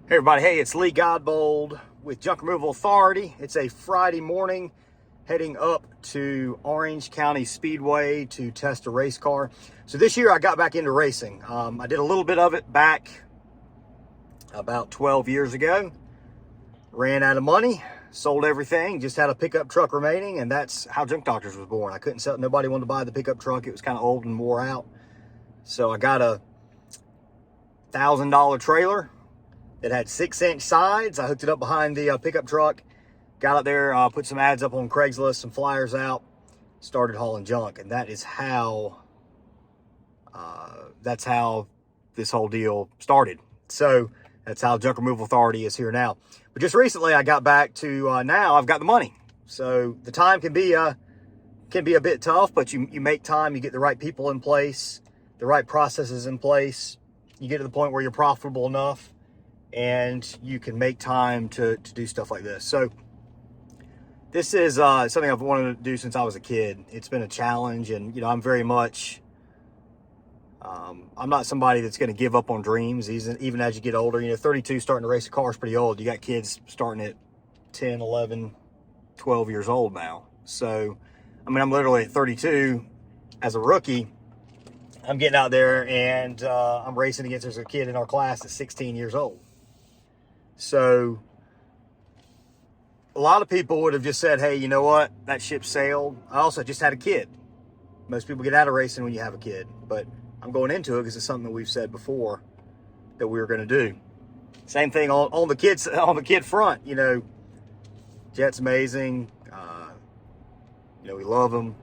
Hey everybody, hey, it's Lee Godbold with Junk Removal Authority. It's a Friday morning heading up to Orange County Speedway to test a race car. So this year I got back into racing. I did a little bit of it back about 12 years ago. Ran out of money, sold everything, just had a pickup truck remaining, and that's how Junk Doctors was born. I couldn't sell, nobody wanted to buy the pickup truck. It was kind of old and wore out. So I got a $1,000 trailer. It had 6-inch sides. I hooked it up behind the pickup truck, got out there, put some ads up on Craigslist, some flyers out, started hauling junk. And that is how, that's how this whole deal started. So that's how Junk Removal Authority is here now. But just recently I got back to, now I've got the money. So the time can be a bit tough, but you make time, you get the right people in place, the right processes in place. You get to the point where you're profitable enough and you can make time to do stuff like this. So this is something I've wanted to do since I was a kid. It's been a challenge, and I'm very much, I'm not somebody that's going to give up on dreams, even as you get older. 32, starting to race a car is pretty old. You got kids starting at 10, 11, 12 years old now. So, I'm literally at 32 as a rookie. I'm getting out there and I'm racing against, there's a kid in our class that's 16 years old. So a lot of people would have just said, hey, you know what? That ship sailed. I also just had a kid. Most people get out of racing when you have a kid, but I'm going into it because it's something that we've said before that we were going to do. Same thing on the kids, on the kid front. Jet's amazing. We love him.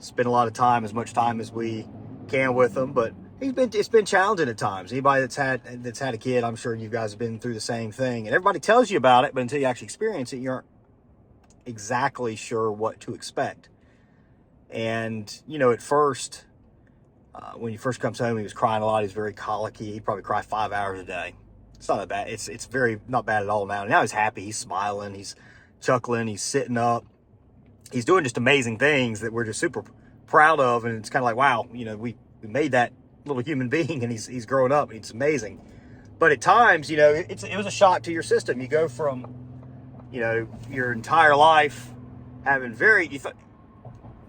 Spend a lot of time, as much time as we can with him, but it's been challenging at times. Anybody that's had a kid, I'm sure you guys have been through the same thing. And everybody tells you about it, but until you actually experience it, you aren't exactly sure what to expect. And at first, when he first comes home, he was crying a lot. He was very colicky. He'd probably cry 5 hours a day. It's not that bad. It's very not bad at all now. Now he's happy. He's smiling. He's chuckling. He's sitting up. He's doing just amazing things that we're just super proud of. And it's kind of like, wow, we made that little human being, and he's growing up. It's amazing. But at times, it was a shock to your system. You go from, your entire life having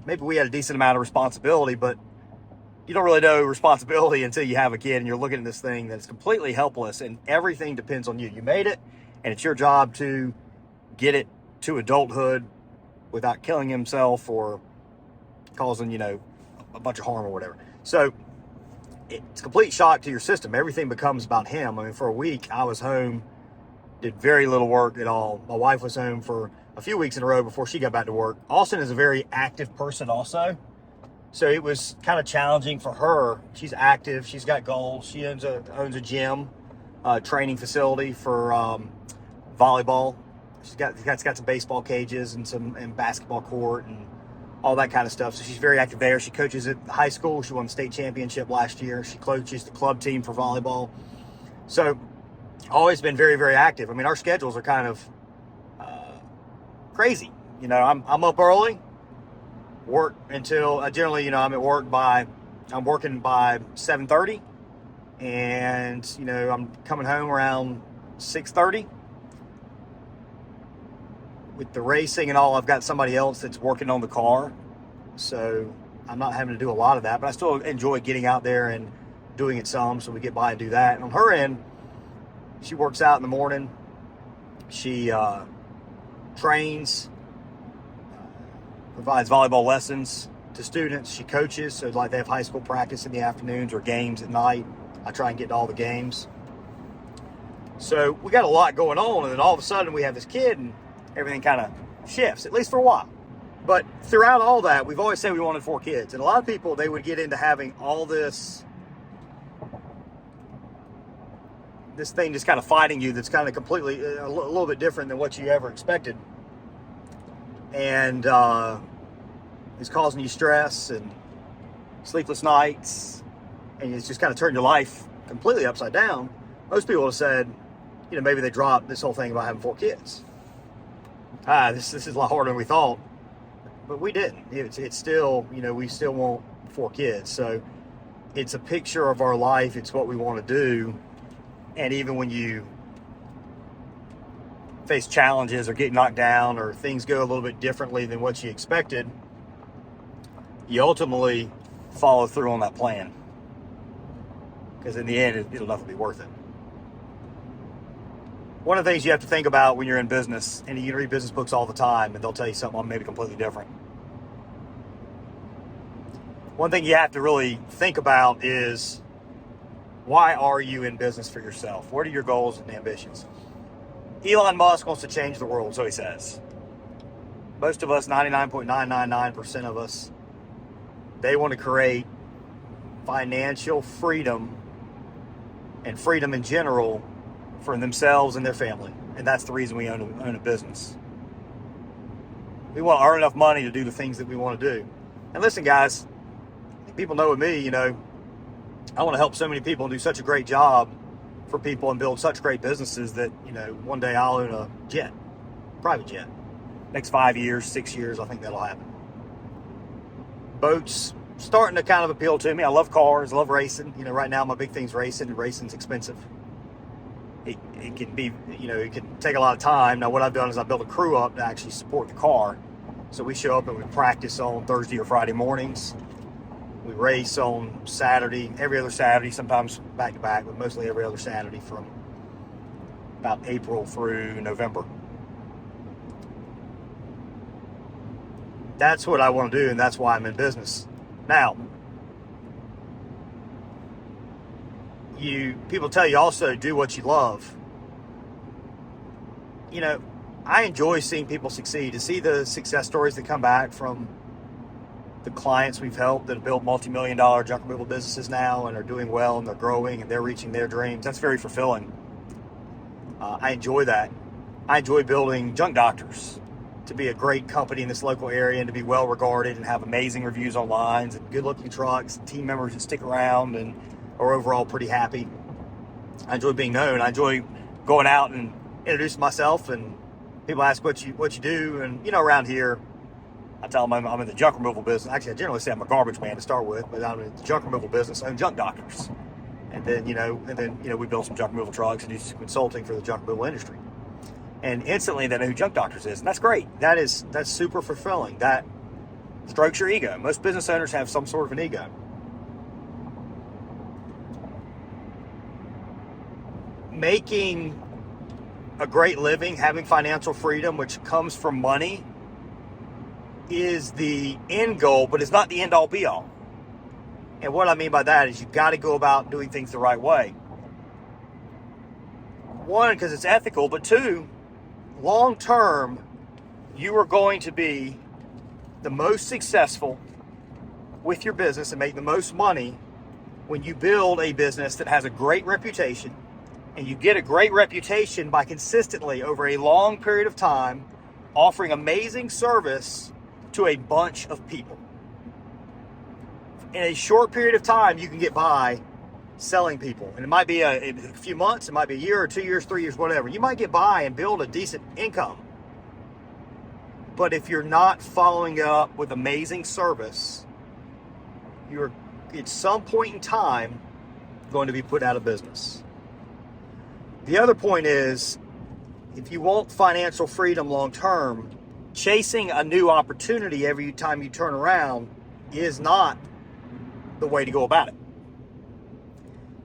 maybe we had a decent amount of responsibility, but you don't really know responsibility until you have a kid and you're looking at this thing that's completely helpless and everything depends on you. You made it, and it's your job to get it to adulthood without killing himself or causing, a bunch of harm or whatever. So it's a complete shock to your system. Everything becomes about him. For a week, I was home, did very little work at all. My wife was home for a few weeks in a row before she got back to work. Austin is a very active person also. So it was kind of challenging for her. She's active. She's got goals. She owns a gym, training facility for volleyball. She's got some baseball cages and basketball court and all that kind of stuff. So she's very active there. She coaches at high school. She won the state championship last year. She coaches the club team for volleyball. So always been very, very active. our schedules are kind of crazy. I'm up early, work until generally, I'm working by 7:30, and I'm coming home around 6:30. With the racing and all, I've got somebody else that's working on the car, so I'm not having to do a lot of that, but I still enjoy getting out there and doing it some, so we get by and do that. And on her end, she works out in the morning. She trains, provides volleyball lessons to students. She coaches, so like they have high school practice in the afternoons or games at night. I try and get to all the games. So we got a lot going on, and then all of a sudden we have this kid, and everything kind of shifts, at least for a while. But throughout all that, we've always said we wanted 4 kids. And a lot of people, they would get into having all this thing just kind of fighting you that's kind of completely, a little bit different than what you ever expected. And it's causing you stress and sleepless nights. And it's just kind of turned your life completely upside down. Most people have said, maybe they dropped this whole thing about having 4 kids. This is a lot harder than we thought, but we didn't. It's still, we still want 4 kids. So it's a picture of our life. It's what we want to do. And even when you face challenges or get knocked down or things go a little bit differently than what you expected, you ultimately follow through on that plan. Because in the end, it'll definitely be worth it. One of the things you have to think about when you're in business, and you can read business books all the time, and they'll tell you something maybe completely different. One thing you have to really think about is, why are you in business for yourself? What are your goals and ambitions? Elon Musk wants to change the world, so he says. Most of us, 99.999% of us, they want to create financial freedom and freedom in general for themselves and their family. And that's the reason we own a business. We want to earn enough money to do the things that we want to do. And listen, guys, people know with me, I want to help so many people and do such a great job for people and build such great businesses that, one day I'll own a jet, private jet. Next 5 years, 6 years, I think that'll happen. Boats starting to kind of appeal to me. I love cars, I love racing. Right now my big thing's racing, and racing's expensive. It can be, it can take a lot of time. Now what I've done is I built a crew up to actually support the car. So we show up and we practice on Thursday or Friday mornings. We race on Saturday, every other Saturday, sometimes back to back, but mostly every other Saturday from about April through November. That's what I want to do, and that's why I'm in business. Now, people tell you also do what you love. I enjoy seeing people succeed, to see the success stories that come back from the clients we've helped that have built multi-million-dollar junk removal businesses now and are doing well and they're growing and they're reaching their dreams. That's very fulfilling. I enjoy that. I enjoy building Junk Doctors to be a great company in this local area and to be well regarded and have amazing reviews online and good looking trucks, and team members that stick around and are overall pretty happy. I enjoy being known. I enjoy going out and introducing myself, and people ask what you do. And around here, I tell them I'm in the junk removal business. Actually, I generally say I'm a garbage man to start with, but I'm in the junk removal business. I own Junk Doctors. And then, we build some junk removal trucks and do some consulting for the junk removal industry. And instantly they know who Junk Doctors is. And that's great. That's super fulfilling. That strokes your ego. Most business owners have some sort of an ego. Making a great living, having financial freedom, which comes from money, is the end goal, but it's not the end all be all. And what I mean by that is you've got to go about doing things the right way. One, because it's ethical, but two, long term, you are going to be the most successful with your business and make the most money when you build a business that has a great reputation. And you get a great reputation by consistently, over a long period of time, offering amazing service to a bunch of people. In a short period of time, you can get by selling people. And it might be a few months, it might be a year or 2 years, 3 years, whatever. You might get by and build a decent income. But if you're not following up with amazing service, you're at some point in time going to be put out of business. The other point is, if you want financial freedom long term, chasing a new opportunity every time you turn around is not the way to go about it.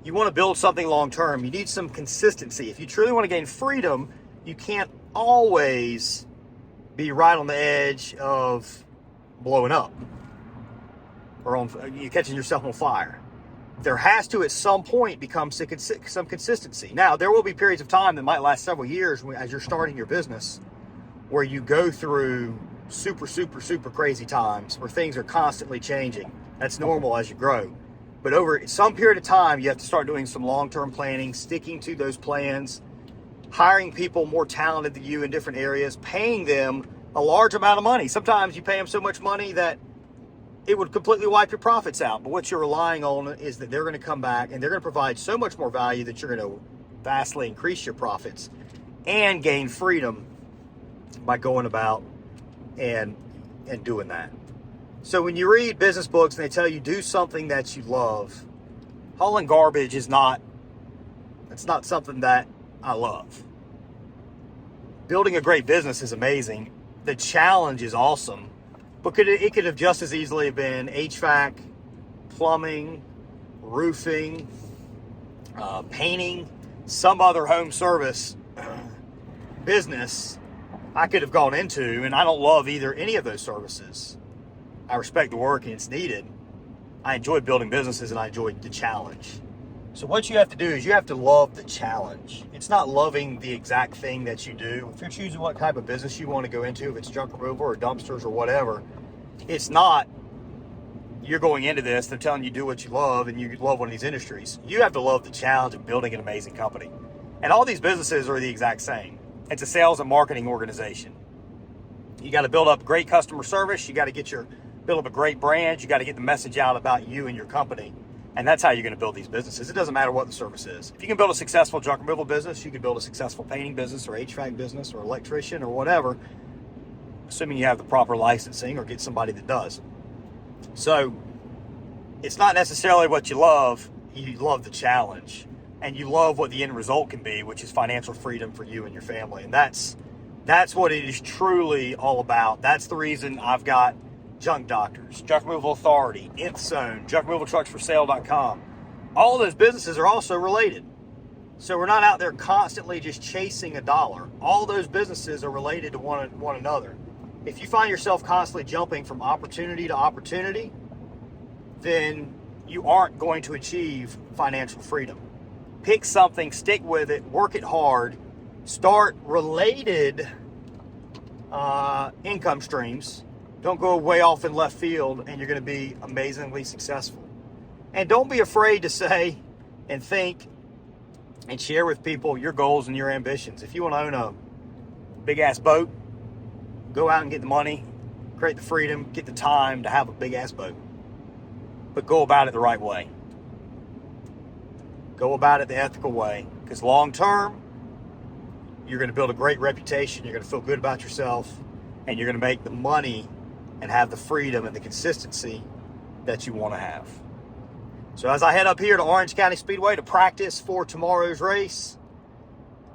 You want to build something long term. You need some consistency. If you truly want to gain freedom, you can't always be right on the edge of blowing up or you catching yourself on fire. There has to, at some point, become some consistency. Now, there will be periods of time that might last several years as you're starting your business where you go through super, super, super crazy times where things are constantly changing. That's normal as you grow. But over some period of time, you have to start doing some long-term planning, sticking to those plans, hiring people more talented than you in different areas, paying them a large amount of money. Sometimes you pay them so much money that it would completely wipe your profits out. But what you're relying on is that they're going to come back and they're going to provide so much more value that you're going to vastly increase your profits and gain freedom by going about and doing that. So when you read business books and they tell you do something that you love, hauling garbage it's not something that I love. building a great business is amazing. The challenge is awesome. But it could have just as easily been HVAC, plumbing, roofing, painting, some other home service business I could have gone into, and I don't love any of those services. I respect the work and it's needed. I enjoy building businesses and I enjoy the challenge. So what you have to do is you have to love the challenge. It's not loving the exact thing that you do. If you're choosing what type of business you want to go into, if it's junk removal or dumpsters or whatever, it's not you're going into this, they're telling you do what you love and you love one of these industries. You have to love the challenge of building an amazing company. And all these businesses are the exact same. It's a sales and marketing organization. You got to build up great customer service. You got to build up a great brand. You got to get the message out about you and your company. And that's how you're going to build these businesses. It doesn't matter what the service is. If you can build a successful junk removal business, you can build a successful painting business or HVAC business or electrician or whatever, assuming you have the proper licensing or get somebody that does. So it's not necessarily what you love the challenge. And you love what the end result can be, which is financial freedom for you and your family. And that's what it is truly all about. That's the reason I've got Junk Doctors, Junk Removal Authority, Nth Zone, JunkRemovalTrucksForSale.com. All of those businesses are also related. So we're not out there constantly just chasing a dollar. All those businesses are related to one another. If you find yourself constantly jumping from opportunity to opportunity, then you aren't going to achieve financial freedom. Pick something, stick with it, work it hard, start related income streams. Don't go way off in left field and you're going to be amazingly successful. And don't be afraid to say and think and share with people your goals and your ambitions. If you want to own a big ass boat, go out and get the money, create the freedom, get the time to have a big ass boat. But go about it the right way. Go about it the ethical way, because long term, you're going to build a great reputation, you're going to feel good about yourself, and you're going to make the money and have the freedom and the consistency that you want to have. So as I head up here to Orange County Speedway to practice for tomorrow's race,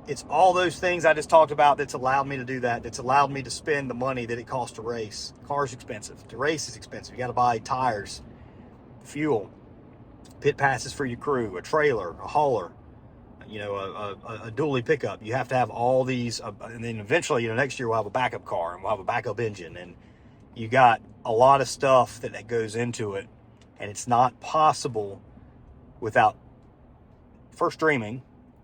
it's all those things I just talked about that's allowed me to do that, that's allowed me to spend the money that it costs to race. The car's expensive. To race is expensive. You got to buy tires, fuel, pit passes for your crew, a trailer, a hauler, a dually pickup. You have to have all these, and then eventually, next year we'll have a backup car and we'll have a backup engine, and you got a lot of stuff that goes into it, and it's not possible without first dreaming,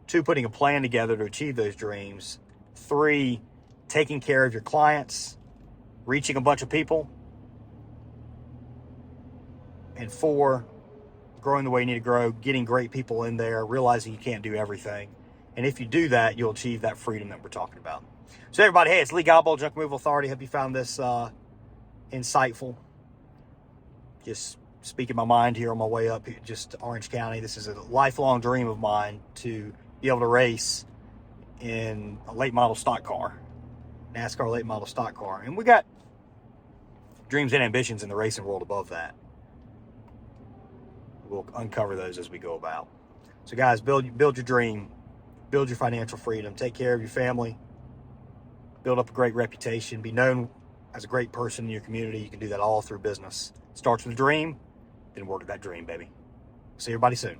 2, putting a plan together to achieve those dreams, 3, taking care of your clients, reaching a bunch of people, and 4, growing the way you need to grow, getting great people in there, realizing you can't do everything. And if you do that, you'll achieve that freedom that we're talking about. So everybody, hey, it's Lee Gobble, Junk Removal Authority. Hope you found this insightful. Just speaking my mind here on my way up here, just to Orange County. This is a lifelong dream of mine to be able to race in a late model stock car, NASCAR late model stock car. And we got dreams and ambitions in the racing world above that. We'll uncover those as we go about. So guys, build your dream, build your financial freedom, take care of your family, build up a great reputation, be known as a great person in your community. You can do that all through business. It starts with a dream, then work at that dream, baby. See everybody soon.